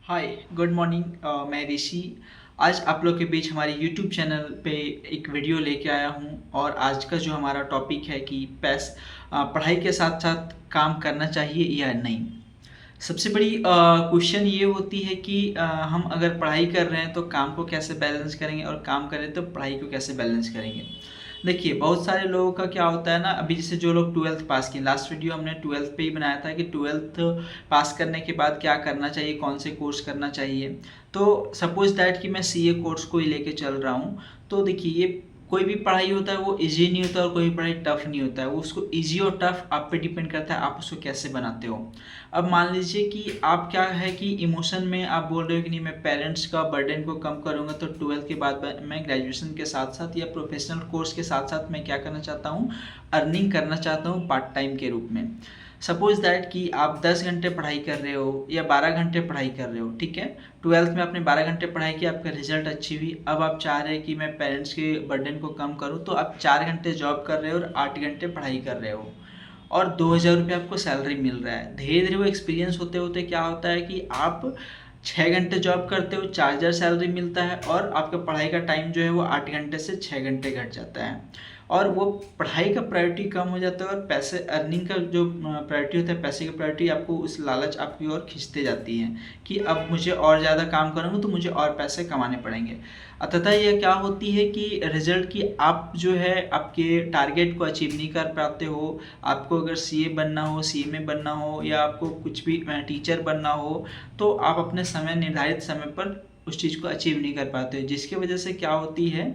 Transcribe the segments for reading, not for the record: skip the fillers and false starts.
Hi good morning. मैं ऋषि आज आप लोग के बीच हमारे यूट्यूब चैनल पे एक वीडियो लेके आया हूँ। और आज का जो हमारा टॉपिक है कि पढ़ाई के साथ साथ काम करना चाहिए या नहीं। सबसे बड़ी क्वेश्चन ये होती है कि हम अगर पढ़ाई कर रहे हैं तो काम को कैसे बैलेंस करेंगे और काम करें तो पढ़ाई को कैसे बैलेंस करेंगे। देखिए, बहुत सारे लोगों का क्या होता है ना, अभी जैसे जो लोग ट्वेल्थ पास किए, लास्ट वीडियो हमने ट्वेल्थ पे ही बनाया था कि ट्वेल्थ पास करने के बाद क्या करना चाहिए, कौन से कोर्स करना चाहिए। तो सपोज दैट कि मैं सीए कोर्स को ही लेके चल रहा हूँ। तो देखिए, ये कोई भी पढ़ाई होता है वो इजी नहीं होता और कोई भी पढ़ाई टफ नहीं होता है। वो उसको इजी और टफ आप पे डिपेंड करता है, आप उसको कैसे बनाते हो। अब मान लीजिए कि आप क्या है कि इमोशन में आप बोल रहे हो कि नहीं, मैं पेरेंट्स का बर्डन को कम करूंगा, तो ट्वेल्थ के बाद मैं ग्रेजुएशन के साथ साथ या प्रोफेशनल कोर्स के साथ साथ मैं क्या करना चाहता हूँ, अर्निंग करना चाहता हूँ पार्ट टाइम के रूप में। सपोज दैट कि आप 10 घंटे पढ़ाई कर रहे हो या 12 घंटे पढ़ाई कर रहे हो, ठीक है। ट्वेल्थ में आपने 12 घंटे पढ़ाई की, आपका रिजल्ट अच्छी हुई। अब आप चाह रहे हैं कि मैं पेरेंट्स के बर्डन को कम करूँ, तो आप 4 घंटे जॉब कर रहे हो और 8 घंटे पढ़ाई कर रहे हो और 2,000 रुपये आपको सैलरी मिल रहा है। धीरे धीरे वो एक्सपीरियंस होते होते क्या होता है कि आप 6 घंटे जॉब करते हो, 4,000 सैलरी मिलता है और आपका पढ़ाई का टाइम जो है वो 8 घंटे से 6 घंटे घट जाता है। और वो पढ़ाई का प्रायोरिटी कम हो जाता है और पैसे अर्निंग का जो प्रायोरिटी होता है, पैसे की प्रायोरिटी आपको उस लालच आपकी ओर खींचते जाती है कि अब मुझे और ज़्यादा काम करूँगा तो मुझे और पैसे कमाने पड़ेंगे। अतः यह क्या होती है कि रिजल्ट की आप जो है आपके टारगेट को अचीव नहीं कर पाते हो। आपको अगर सीए बनना हो, सीएमए बनना हो या आपको कुछ भी टीचर बनना हो, तो आप अपने समय निर्धारित समय पर उस चीज़ को अचीव नहीं कर पाते हो, जिसकी वजह से क्या होती है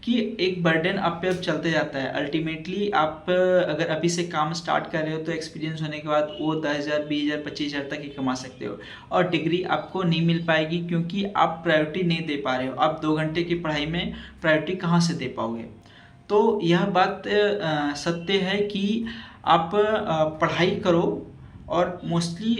कि एक बर्डन आप पे अब चलते जाता है। अल्टीमेटली आप अगर अभी से काम स्टार्ट कर रहे हो तो एक्सपीरियंस होने के बाद वो 10,000 20,000 25,000 तक ही कमा सकते हो और डिग्री आपको नहीं मिल पाएगी क्योंकि आप प्रायोरिटी नहीं दे पा रहे हो। आप 2 घंटे की पढ़ाई में प्रायोरिटी कहाँ से दे पाओगे। तो यह बात सत्य है कि आप पढ़ाई करो और मोस्टली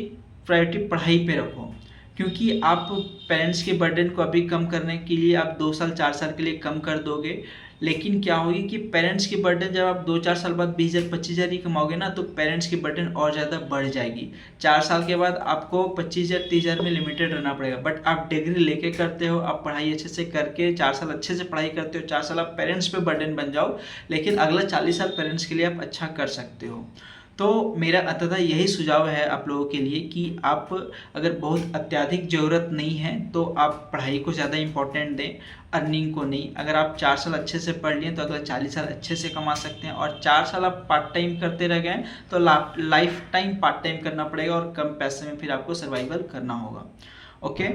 प्रायोरिटी पढ़ाई पे रखो, क्योंकि आप पेरेंट्स के बर्डन को अभी कम करने के लिए आप 2 साल 4 साल के लिए कम कर दोगे। लेकिन क्या होगी कि पेरेंट्स की बर्डन जब आप 2-4 साल बाद 20,000 25,000 ही कमाओगे ना, तो पेरेंट्स की बर्डन और ज़्यादा बढ़ जाएगी। 4 साल के बाद आपको 25,000 30,000 में लिमिटेड रहना पड़ेगा। बट आप डिग्री लेके करते हो, आप पढ़ाई अच्छे से करके 4 साल अच्छे से पढ़ाई करते हो, 4 साल आप पेरेंट्स पे बर्डन बन जाओ, लेकिन अगला 40 साल पेरेंट्स के लिए आप अच्छा कर सकते हो। तो मेरा अंततः यही सुझाव है आप लोगों के लिए कि आप अगर बहुत अत्यधिक ज़रूरत नहीं है तो आप पढ़ाई को ज़्यादा इम्पोर्टेंट दें, अर्निंग को नहीं। अगर आप 4 साल अच्छे से पढ़ लिए तो अगला 40 साल अच्छे से कमा सकते हैं, और 4 साल आप पार्ट टाइम करते रह गए तो लाइफ टाइम पार्ट टाइम करना पड़ेगा और कम पैसे में फिर आपको सर्वाइवल करना होगा। ओके।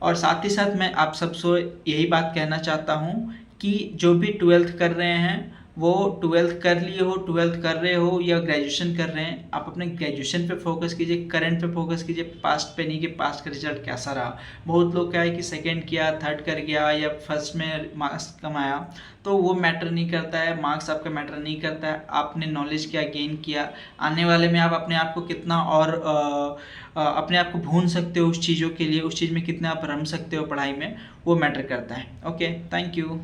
और साथ ही साथ मैं आप सबसे यही बात कहना चाहता हूँ कि जो भी ट्वेल्थ कर रहे हैं वो ट्वेल्थ कर लिए हो, ट्वेल्थ कर रहे हो या ग्रेजुएशन कर रहे हैं, आप अपने ग्रेजुएशन पे फोकस कीजिए, करंट पे फोकस कीजिए, पास्ट पे नहीं कि पास्ट का रिजल्ट कैसा रहा। बहुत लोग क्या है कि सेकंड किया, थर्ड कर गया या फर्स्ट में मार्क्स कमाया, तो वो मैटर नहीं करता है, मार्क्स आपका मैटर नहीं करता है। आपने नॉलेज क्या गेन किया, आने वाले में आप अपने आप को कितना और अपने आप को भून सकते हो उस चीज़ों के लिए, उस चीज़ में कितना आप रम सकते हो पढ़ाई में, वो मैटर करता है। Okay, thank you.